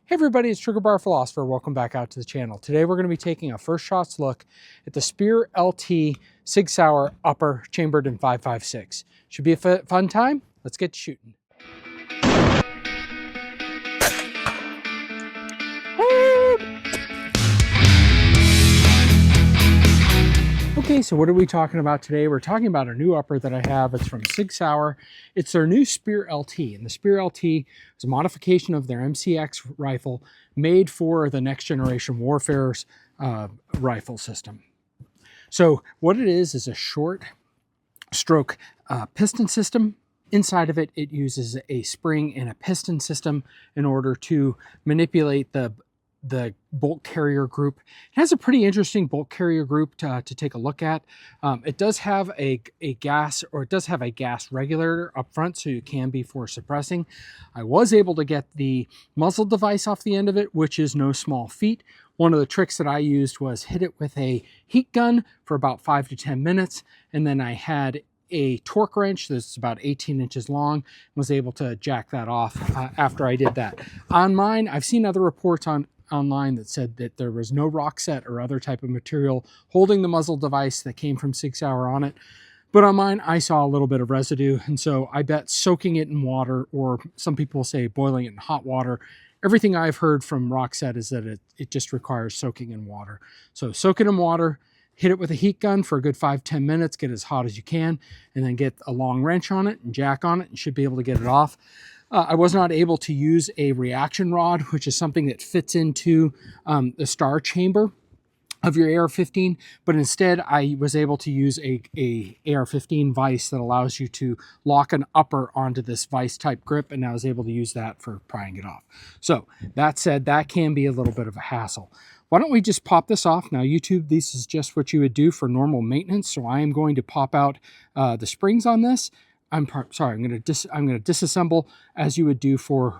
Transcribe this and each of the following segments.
Hey everybody, it's Trigger Bar Philosopher. Welcome back out to the channel. Today we're going to be taking a first shots look at the Speer LT Sig Sauer upper chambered in 5.56. Should be a fun time. Let's get shooting. Okay, so what are we talking about today? We're talking about a new upper that I have. It's from Sig Sauer. It's their new Speer LT, and the Speer LT is a modification of their MCX rifle made for the next generation warfare's rifle system. So what it is a short stroke piston system. Inside of it, it uses a spring and a piston system in order to manipulate the bolt carrier group. It has a pretty interesting bolt carrier group to take a look at. It does have a gas regulator up front, so you can be for suppressing. I was able to get the muzzle device off the end of it, which is no small feat. One of the tricks that I used was hit it with a heat gun for about 5 to 10 minutes, and then I had a torque wrench that's about 18 inches long and was able to jack that off after I did that. On mine, I've seen other reports online that said that there was no rock set or other type of material holding the muzzle device that came from Sig Sauer on it. But on mine, I saw a little bit of residue, and so I bet soaking it in water, or some people say boiling it in hot water, everything I've heard from Rockset is that it just requires soaking in water. So soak it in water, hit it with a heat gun for a good 5-10 minutes, get as hot as you can, and then get a long wrench on it and jack on it, and should be able to get it off. I was not able to use a reaction rod, which is something that fits into the star chamber of your AR-15, but instead I was able to use a AR-15 vise that allows you to lock an upper onto this vise type grip, and I was able to use that for prying it off. So that said, that can be a little bit of a hassle. Why don't we just pop this off? Now YouTube, this is just what you would do for normal maintenance, so I am going to pop out the springs on this. I'm going to disassemble as you would do for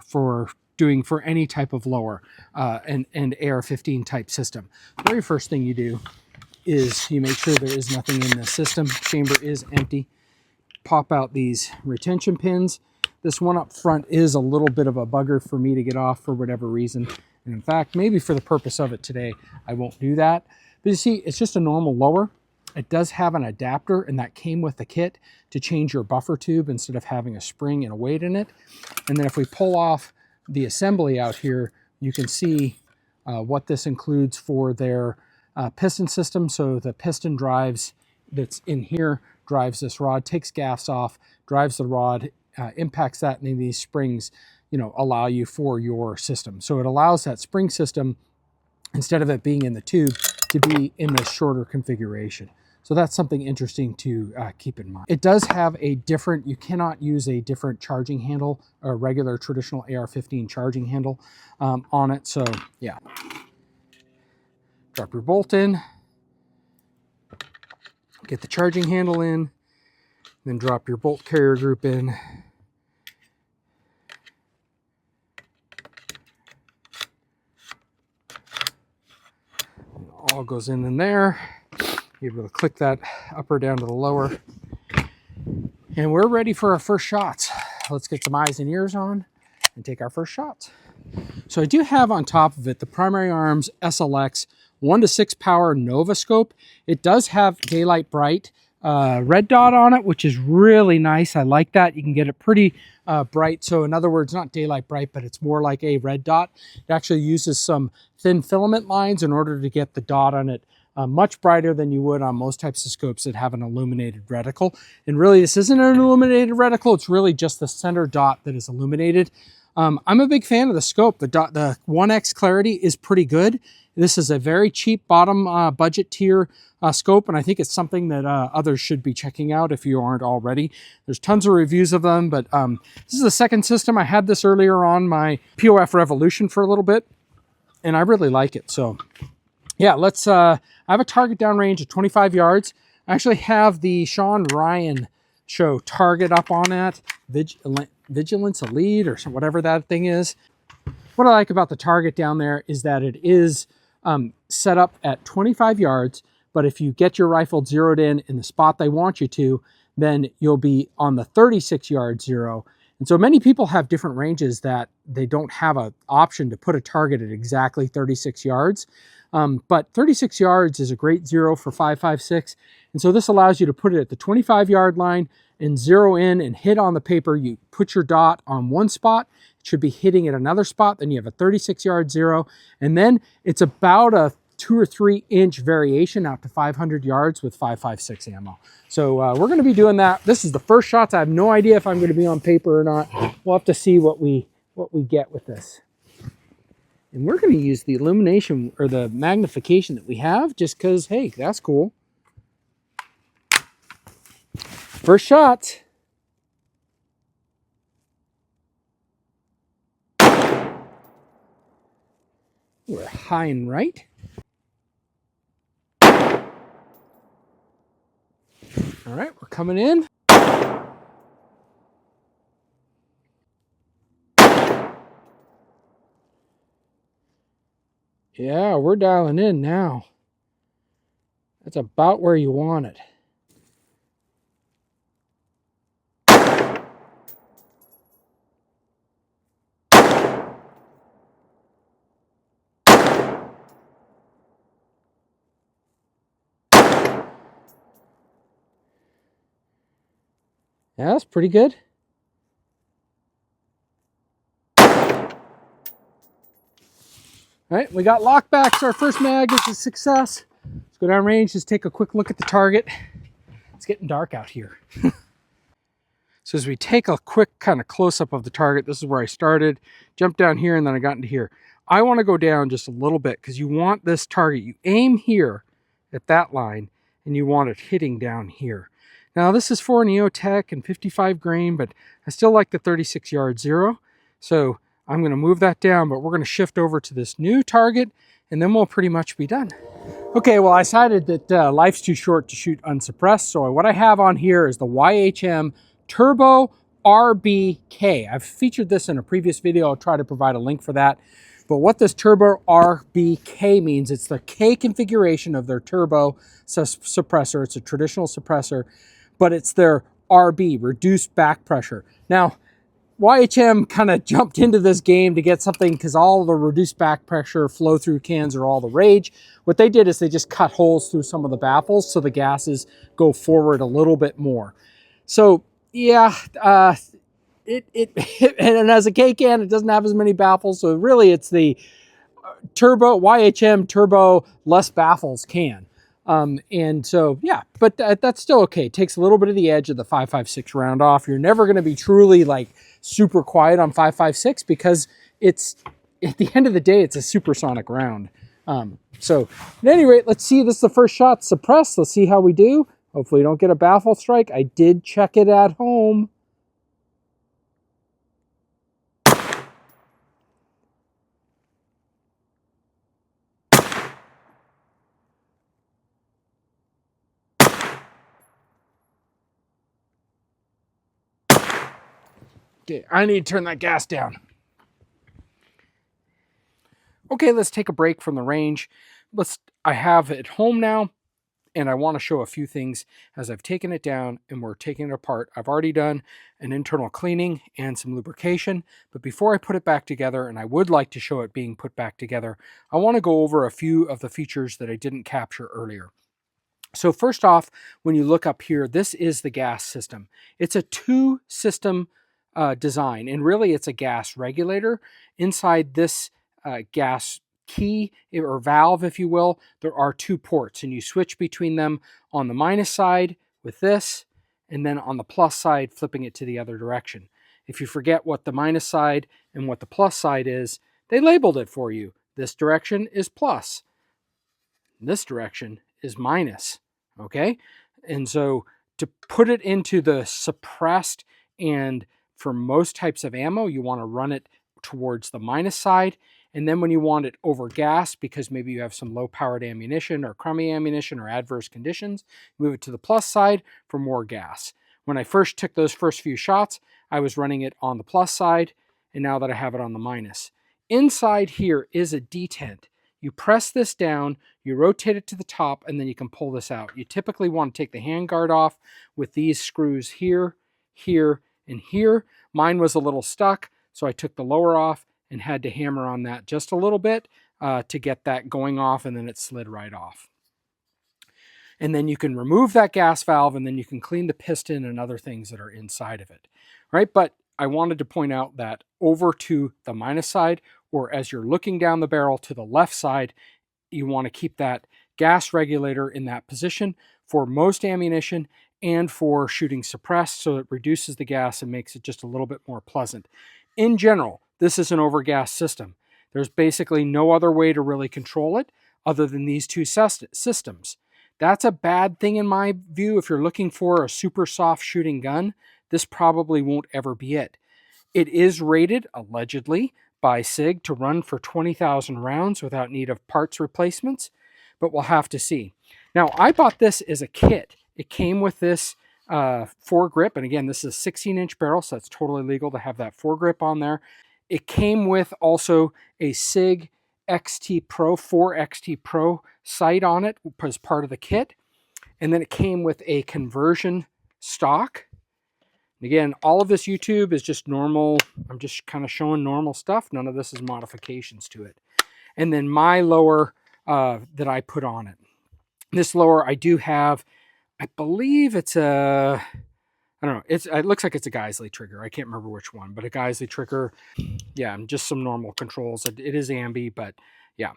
any type of lower and AR-15 type system. The very first thing you do is you make sure there is nothing in the system. Chamber is empty. Pop out these retention pins. This one up front is a little bit of a bugger for me to get off for whatever reason. And in fact, maybe for the purpose of it today, I won't do that. But you see, it's just a normal lower. It does have an adapter, and that came with the kit to change your buffer tube instead of having a spring and a weight in it. And then if we pull off the assembly out here, you can see what this includes for their piston system. So the piston drives that's in here drives this rod, takes gas off, drives the rod, impacts that, and then these springs, allow you for your system. So it allows that spring system, instead of it being in the tube, to be in this shorter configuration. So that's something interesting to keep in mind. It does have a different, you cannot use a different charging handle, a regular traditional AR-15 charging handle on it. So yeah, drop your bolt in, get the charging handle in, then drop your bolt carrier group in. All goes in there. You're able to click that upper down to the lower. And we're ready for our first shots. Let's get some eyes and ears on and take our first shots. So I do have on top of it the Primary Arms SLX 1-to-6 power Nova scope. It does have daylight bright red dot on it, which is really nice. I like that. You can get it pretty bright. So in other words, not daylight bright, but it's more like a red dot. It actually uses some thin filament lines in order to get the dot on it much brighter than you would on most types of scopes that have an illuminated reticle. And really, this isn't an illuminated reticle. It's really just the center dot that is illuminated. I'm a big fan of the scope. The 1X clarity is pretty good. This is a very cheap bottom budget tier scope, and I think it's something that others should be checking out if you aren't already. There's tons of reviews of them, but this is the second system. I had this earlier on my POF Revolution for a little bit, and I really like it. So yeah, let's, I have a target down range of 25 yards. I actually have the Sean Ryan show target up on that, Vigilance Elite or whatever that thing is. What I like about the target down there is that it is set up at 25 yards, but if you get your rifle zeroed in the spot they want you to, then you'll be on the 36 yard zero, And so many people have different ranges that they don't have an option to put a target at exactly 36 yards. But 36 yards is a great zero for 5.56. And so this allows you to put it at the 25-yard line and zero in and hit on the paper. You put your dot on one spot, it should be hitting at another spot, then you have a 36-yard zero. And then it's about a 2 or 3 inch variation out to 500 yards with 5.56 ammo. So we're going to be doing that. This is the first shots. I have no idea if I'm going to be on paper or not. We'll have to see what we get with this. And we're going to use the illumination or the magnification that we have just because, hey, that's cool. First shot. We're high and right. All right, we're coming in. Yeah, we're dialing in now. That's about where you want it. Yeah, that's pretty good. All right, we got lockbacks. Our first mag is a success. Let's go down range, just take a quick look at the target. It's getting dark out here. So as we take a quick kind of close-up of the target, this is where I started, jumped down here, and then I got into here. I want to go down just a little bit because you want this target. You aim here at that line, and you want it hitting down here. Now, this is for Neotech and 55 grain, but I still like the 36-yard zero. So I'm going to move that down, but we're going to shift over to this new target, and then we'll pretty much be done. Okay, well, I decided that life's too short to shoot unsuppressed, so what I have on here is the YHM Turbo RBK. I've featured this in a previous video. I'll try to provide a link for that. But what this Turbo RBK means, it's the K configuration of their turbo suppressor. It's a traditional suppressor, but it's their RB, reduced back pressure. Now, YHM kind of jumped into this game to get something because all the reduced back pressure flow through cans are all the rage. What they did is they just cut holes through some of the baffles so the gases go forward a little bit more. So yeah, and as a K can, it doesn't have as many baffles. So really it's the Turbo YHM Turbo less baffles can. And so, yeah, but that's still okay. It takes a little bit of the edge of the 5.56 round off. You're never going to be truly like super quiet on 5.56 because it's, at the end of the day, it's a supersonic round. So at any rate, let's see. This is the first shot suppressed. Let's see how we do. Hopefully you don't get a baffle strike. I did check it at home. Okay, I need to turn that gas down. Okay, let's take a break from the range. I have it home now, and I want to show a few things as I've taken it down and we're taking it apart. I've already done an internal cleaning and some lubrication, but before I put it back together, and I would like to show it being put back together, I want to go over a few of the features that I didn't capture earlier. So first off, when you look up here, this is the gas system. It's a two-system design, and really it's a gas regulator. Inside this gas key or valve, if you will, there are 2 ports, and you switch between them on the minus side with this, and then on the plus side, flipping it to the other direction. If you forget what the minus side and what the plus side is, they labeled it for you. This direction is plus. This direction is minus. Okay? And so to put it into the suppressed, and for most types of ammo, you want to run it towards the minus side. And then when you want it over gas, because maybe you have some low-powered ammunition or crummy ammunition or adverse conditions, move it to the plus side for more gas. When I first took those first few shots, I was running it on the plus side, and now that I have it on the minus. Inside here is a detent. You press this down, you rotate it to the top, and then you can pull this out. You typically want to take the handguard off with these screws here, here, And here, mine was a little stuck, so I took the lower off and had to hammer on that just a little bit to get that going off, and then it slid right off. And then you can remove that gas valve, and then you can clean the piston and other things that are inside of it, right? But I wanted to point out that over to the minus side, or as you're looking down the barrel to the left side, you want to keep that gas regulator in that position for most ammunition and for shooting suppressed, so it reduces the gas and makes it just a little bit more pleasant. In general, this is an overgas system. There's basically no other way to really control it other than these two systems. That's a bad thing in my view. If you're looking for a super soft shooting gun, this probably won't ever be it. It is rated, allegedly, by Sig to run for 20,000 rounds without need of parts replacements, but we'll have to see. Now, I bought this as a kit. It came with this foregrip, and again, this is a 16-inch barrel, so that's totally legal to have that foregrip on there. It came with also a Sig XT Pro, 4XT Pro sight on it as part of the kit, and then it came with a conversion stock. Again, all of this YouTube is just normal. I'm just kind of showing normal stuff. None of this is modifications to it. And then my lower that I put on it. This lower I do have, I believe it's a, I don't know, it looks like it's a Geisley trigger. I can't remember which one, but a Geisley trigger. Yeah, and just some normal controls. It is ambi, but yeah.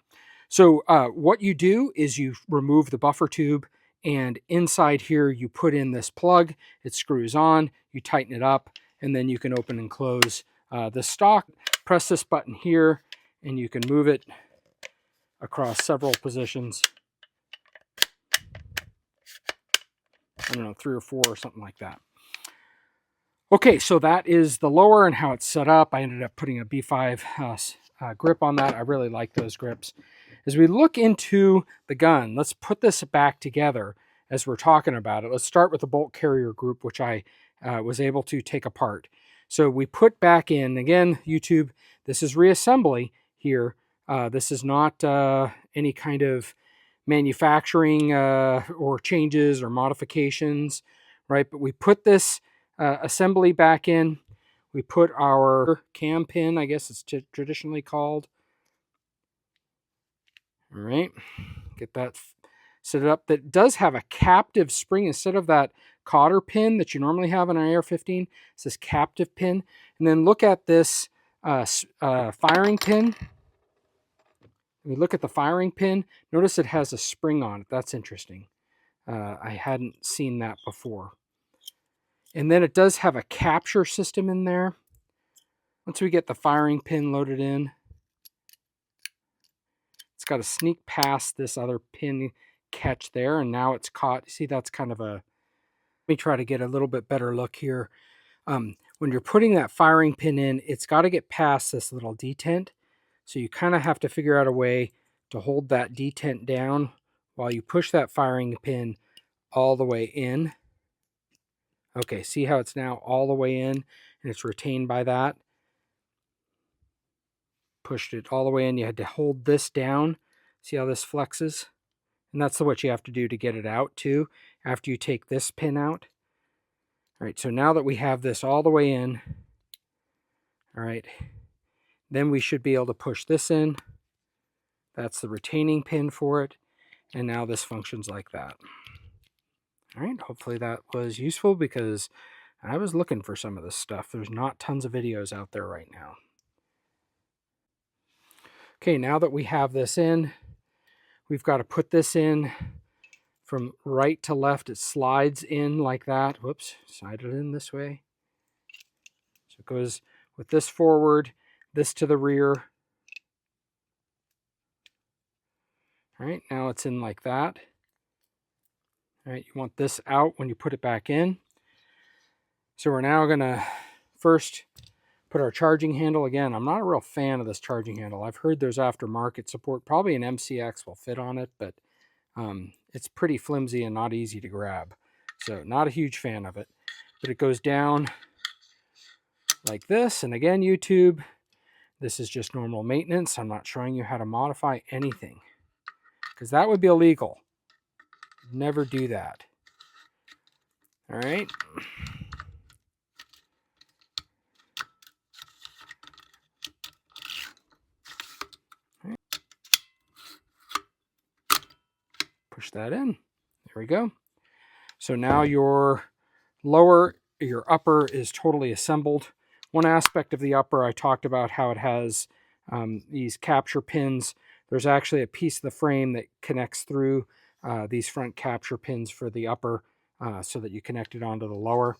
So what you do is you remove the buffer tube, and inside here you put in this plug. It screws on, you tighten it up, and then you can open and close the stock. Press this button here, and you can move it across several positions. I don't know, 3 or 4 or something like that. Okay, so that is the lower and how it's set up. I ended up putting a B5 grip on that. I really like those grips. As we look into the gun, let's put this back together as we're talking about it. Let's start with the bolt carrier group, which I was able to take apart. So we put back in, again, YouTube, this is reassembly here. This is not any kind of manufacturing or changes or modifications, right? But we put this assembly back in. We put our cam pin, I guess it's traditionally called. All right, get that set it up. That does have a captive spring instead of that cotter pin that you normally have on an AR-15. It's this captive pin. And then look at this firing pin. When you look at the firing pin, notice it has a spring on it. That's interesting. I hadn't seen that before. And then it does have a capture system in there. Once we get the firing pin loaded in, it's got to sneak past this other pin catch there, and now it's caught. See, that's kind of a, let me try to get a little bit better look here. When you're putting that firing pin in, it's got to get past this little detent. So you kind of have to figure out a way to hold that detent down while you push that firing pin all the way in. Okay, see how it's now all the way in and it's retained by that? Pushed it all the way in. You had to hold this down. See how this flexes? And that's what you have to do to get it out too, after you take this pin out. All right, so now that we have this all the way in, all right, then we should be able to push this in. That's the retaining pin for it. And now this functions like that. All right, hopefully that was useful because I was looking for some of this stuff. There's not tons of videos out there right now. Okay, now that we have this in, we've got to put this in from right to left. It slides in like that. Whoops, slide it in this way. So it goes with this forward, this to the rear. All right, now it's in like that. All right, you want this out when you put it back in. So we're now going to first put our charging handle. Again, I'm not a real fan of this charging handle. I've heard there's aftermarket support. Probably an MCX will fit on it, but it's pretty flimsy and not easy to grab. So not a huge fan of it. But it goes down like this. And again, YouTube, this is just normal maintenance. I'm not showing you how to modify anything because that would be illegal. Never do that. All right. Push that in. There we go. So now your upper is totally assembled. One aspect of the upper, I talked about how it has these capture pins. There's actually a piece of the frame that connects through these front capture pins for the upper so that you connect it onto the lower.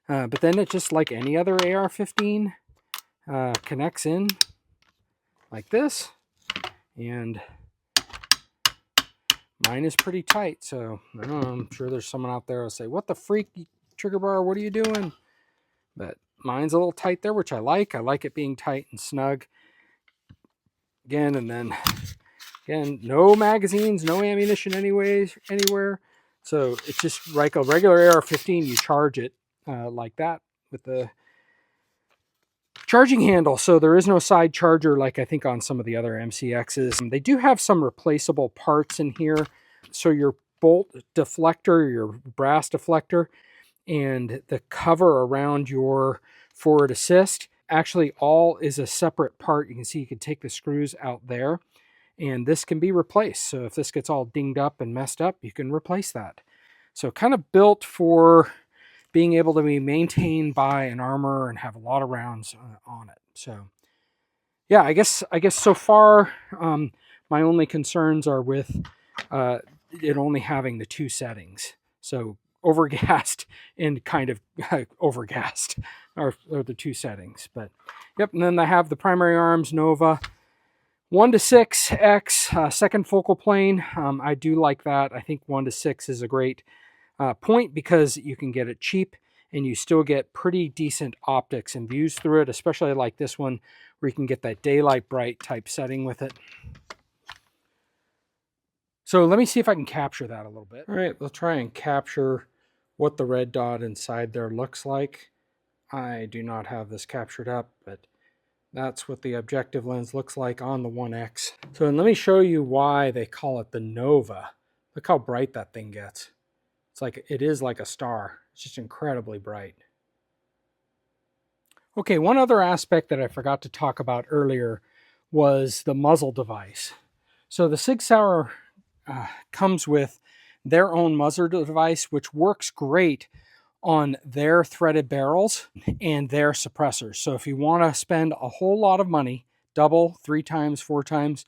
But then it just like any other AR-15 connects in like this, and mine is pretty tight, so I don't know, I'm sure there's someone out there who'll say, what the freak, trigger bar, what are you doing? But mine's a little tight there, which I like. I like it being tight and snug. Again, and then again, no magazines, no ammunition anywhere. So it's just like a regular AR-15, you charge it like that with the charging handle. So there is no side charger like I think on some of the other MCXs. They do have some replaceable parts in here. So your bolt deflector, your brass deflector, and the cover around your forward assist actually all is a separate part. You can see you can take the screws out there, and this can be replaced. So if this gets all dinged up and messed up, you can replace that. So kind of built for being able to be maintained by an armor and have a lot of rounds on it. So yeah, I guess so far my only concerns are with it only having the 2 settings. So overgassed and kind of overgassed are the 2 settings. But yep, and then I have the primary arms Nova 1 to 6x second focal plane. I do like that. I think 1 to 6 is a great point because you can get it cheap and you still get pretty decent optics and views through it, especially like this one where you can get that daylight bright type setting with it. So let me see if I can capture that a little bit. All right, we'll try and capture what the red dot inside there looks like. I do not have this captured up, but that's what the objective lens looks like on the 1X. So and let me show you why they call it the Nova. Look how bright that thing gets. It is like a star. It's just incredibly bright. Okay, one other aspect that I forgot to talk about earlier was the muzzle device. So the Sig Sauer comes with their own muzzle device, which works great on their threaded barrels and their suppressors. So if you want to spend a whole lot of money, double, 3 times, 4 times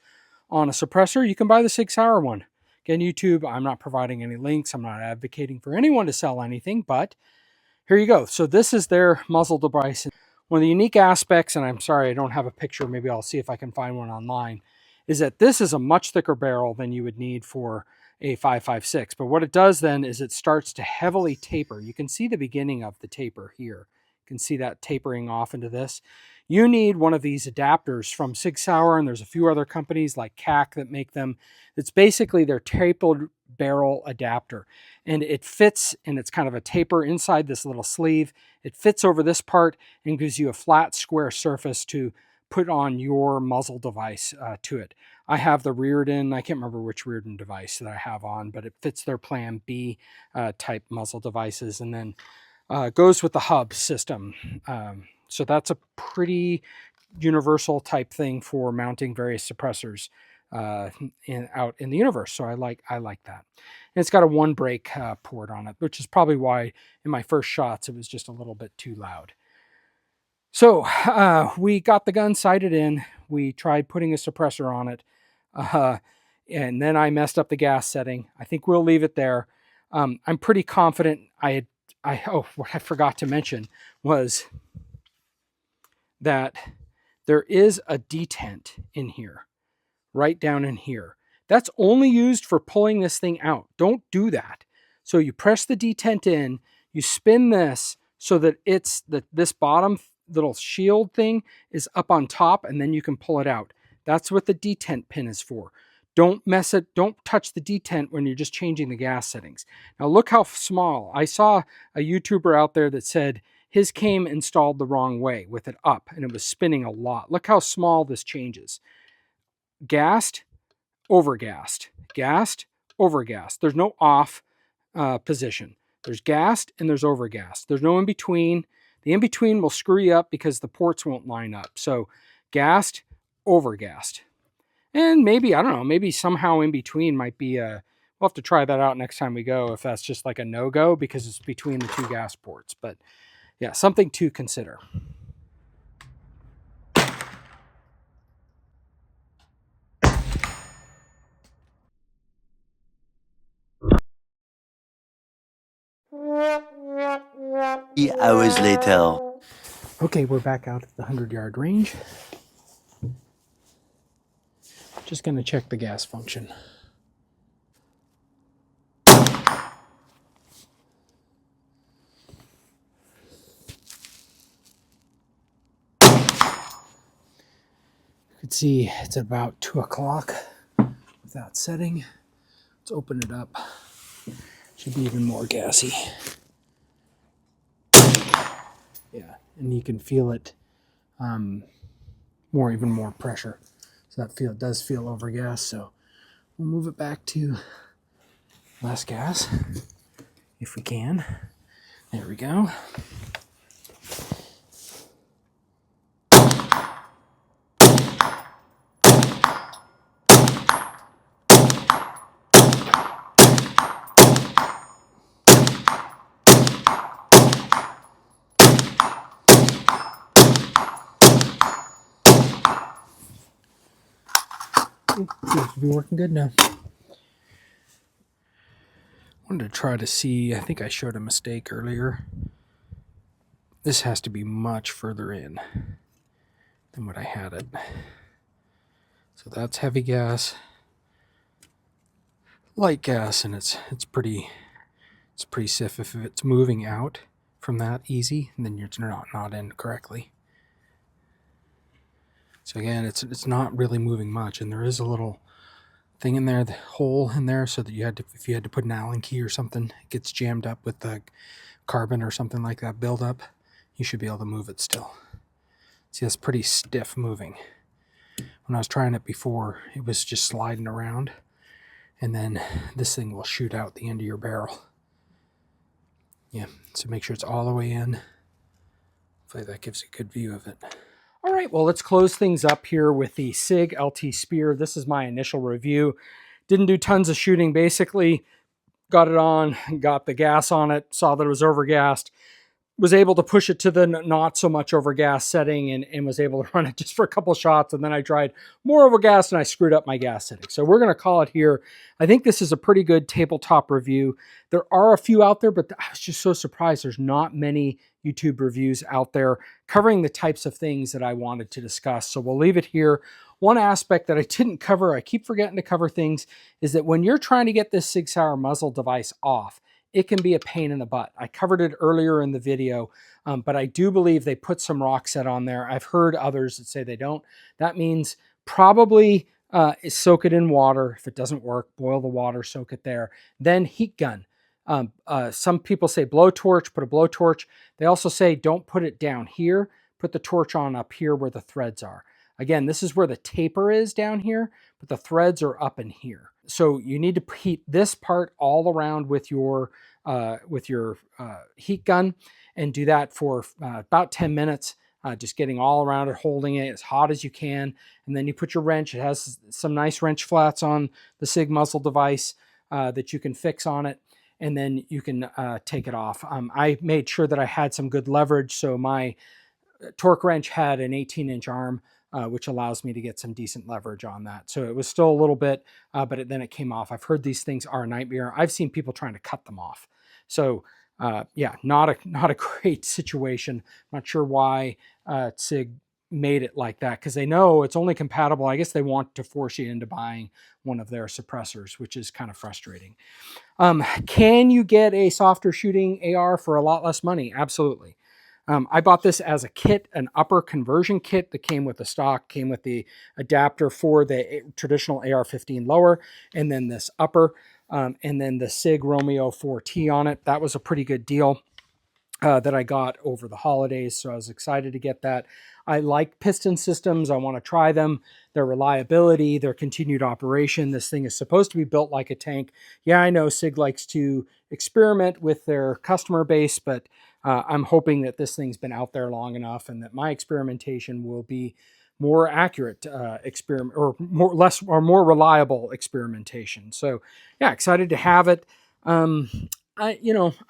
on a suppressor, you can buy the Sig Sauer one. Again, YouTube, I'm not providing any links. I'm not advocating for anyone to sell anything, but here you go. So this is their muzzle device. One of the unique aspects, and I'm sorry I don't have a picture, maybe I'll see if I can find one online, is that this is a much thicker barrel than you would need for a 5.56. But what it does then is it starts to heavily taper. You can see the beginning of the taper here. You can see that tapering off into this. You need one of these adapters from Sig Sauer, and there's a few other companies like CAC that make them. It's basically their tapered barrel adapter, and it fits, and it's kind of a taper inside this little sleeve. It fits over this part and gives you a flat square surface to put on your muzzle device to it. I have the Reardon, I can't remember which Reardon device that I have on, but it fits their Plan B type muzzle devices, and then goes with the hub system. So that's a pretty universal type thing for mounting various suppressors out in the universe. So I like that. And it's got a 1 break port on it, which is probably why in my first shots it was just a little bit too loud. So we got the gun sighted in. We tried putting a suppressor on it, and then I messed up the gas setting. I think we'll leave it there. I'm pretty confident. Oh, what I forgot to mention was that there is a detent in here, right down in here. That's only used for pulling this thing out. Don't do that. So you press the detent in, you spin this so that this bottom little shield thing is up on top, and then you can pull it out. That's what the detent pin is for. Don't mess it, don't touch the detent when you're just changing the gas settings. Now look how small. I saw a YouTuber out there that said his came installed the wrong way with it up, and it was spinning a lot. Look how small this changes. Gassed, overgassed, gassed, overgassed. There's no off position. There's gassed and there's overgassed. There's no in between. The in between will screw you up because the ports won't line up. So gassed, overgassed. And maybe, I don't know, maybe somehow in between might be a, we'll have to try that out next time we go, if that's just like a no-go because it's between the two gas ports. But yeah, something to consider. Hours later. Okay, we're back out at the 100-yard range. Just going to check the gas function. You can see it's about 2 o'clock without setting. Let's open it up. Should be even more gassy. Yeah, and you can feel it even more pressure. So that does feel overgas. So we'll move it back to less gas if we can. There we go. Seems to be working good now. Wanted to try to see, I think I showed a mistake earlier. This has to be much further in than what I had it. So that's heavy gas, light gas, and it's pretty stiff. If it's moving out from that easy, then you're not in correctly. So again, it's not really moving much, and there is a little thing in there, the hole in there, so that if you had to put an Allen key or something, it gets jammed up with the carbon or something like that build up, you should be able to move it still. See, that's pretty stiff moving. When I was trying it before, it was just sliding around, and then this thing will shoot out the end of your barrel. Yeah, so make sure it's all the way in. Hopefully that gives a good view of it. All right, well, let's close things up here with the Sig LT Speer. This is my initial review. Didn't do tons of shooting. Basically, got it on, got the gas on it, saw that it was overgassed, was able to push it to the not so much overgas setting and was able to run it just for a couple shots. And then I tried more overgas and I screwed up my gas setting. So we're going to call it here. I think this is a pretty good tabletop review. There are a few out there, but I was just so surprised. There's not many YouTube reviews out there covering the types of things that I wanted to discuss. So we'll leave it here. One aspect that I didn't cover, I keep forgetting to cover things, is that when you're trying to get this Sig Sauer muzzle device off, it can be a pain in the butt. I covered it earlier in the video, but I do believe they put some rock set on there. I've heard others that say they don't. That means probably soak it in water. If it doesn't work, boil the water, soak it there. Then heat gun. Some people say blowtorch, put a blowtorch. They also say don't put it down here. Put the torch on up here where the threads are. Again, this is where the taper is down here, but the threads are up in here. So you need to heat this part all around with your heat gun, and do that for about 10 minutes, just getting all around it, holding it as hot as you can. And then you put your wrench. It has some nice wrench flats on the Sig muzzle device that you can fix on it, and then you can take it off. I made sure that I had some good leverage, so my torque wrench had an 18-inch arm, which allows me to get some decent leverage on that. So it was still a little bit, but then it came off. I've heard these things are a nightmare. I've seen people trying to cut them off. So yeah, not a great situation. Not sure why Sig made it like that, because they know it's only compatible. I guess they want to force you into buying one of their suppressors, which is kind of frustrating. Can you get a softer shooting AR for a lot less money? Absolutely. I bought this as a kit, an upper conversion kit that came with the stock, came with the adapter for the traditional AR-15 lower, and then this upper, and then the Sig Romeo 4T on it. That was a pretty good deal that I got over the holidays, so I was excited to get that. I like piston systems. I want to try them, their reliability, their continued operation. This thing is supposed to be built like a tank. Yeah, I know Sig likes to experiment with their customer base, but I'm hoping that this thing's been out there long enough and that my experimentation will be more accurate experiment, or more reliable experimentation. So yeah, excited to have it. I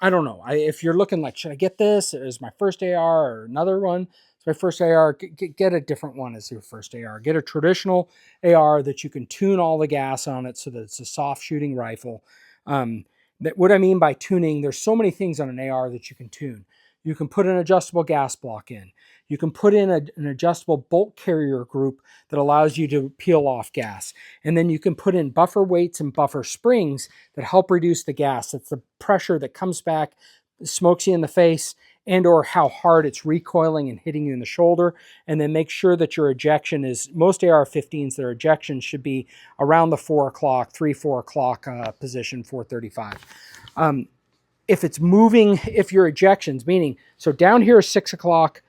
don't know. If you're looking like, should I get this as my first AR or another one? It's my first AR. Get a different one as your first AR. Get a traditional AR that you can tune all the gas on it so that it's a soft shooting rifle. What I mean by tuning, there's so many things on an AR that you can tune. You can put an adjustable gas block in. You can put in an adjustable bolt carrier group that allows you to peel off gas. And then you can put in buffer weights and buffer springs that help reduce the gas. It's the pressure that comes back, smokes you in the face, and or how hard it's recoiling and hitting you in the shoulder. And then make sure that your ejection is, most AR-15s, their ejection should be around the 4 o'clock position, 4:35. If it's moving, if your ejections, meaning, so down here is 6 o'clock,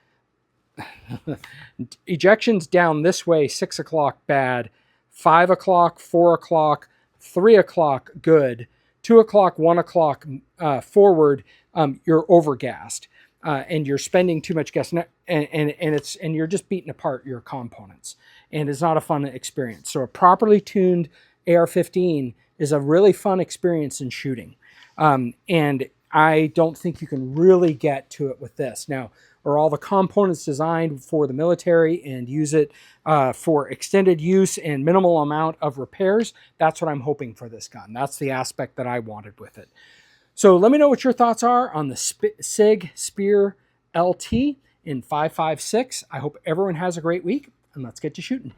ejections down this way, 6 o'clock bad, 5 o'clock, 4 o'clock, 3 o'clock good, 2 o'clock, 1 o'clock forward, you're overgassed and you're spending too much gas, and you're just beating apart your components, and it's not a fun experience. So a properly tuned AR-15 is a really fun experience in shooting. And I don't think you can really get to it with this. Now, are all the components designed for the military and use it for extended use and minimal amount of repairs? That's what I'm hoping for this gun. That's the aspect that I wanted with it. So let me know what your thoughts are on the Sig Speer LT in 5.56. I hope everyone has a great week, and let's get to shooting.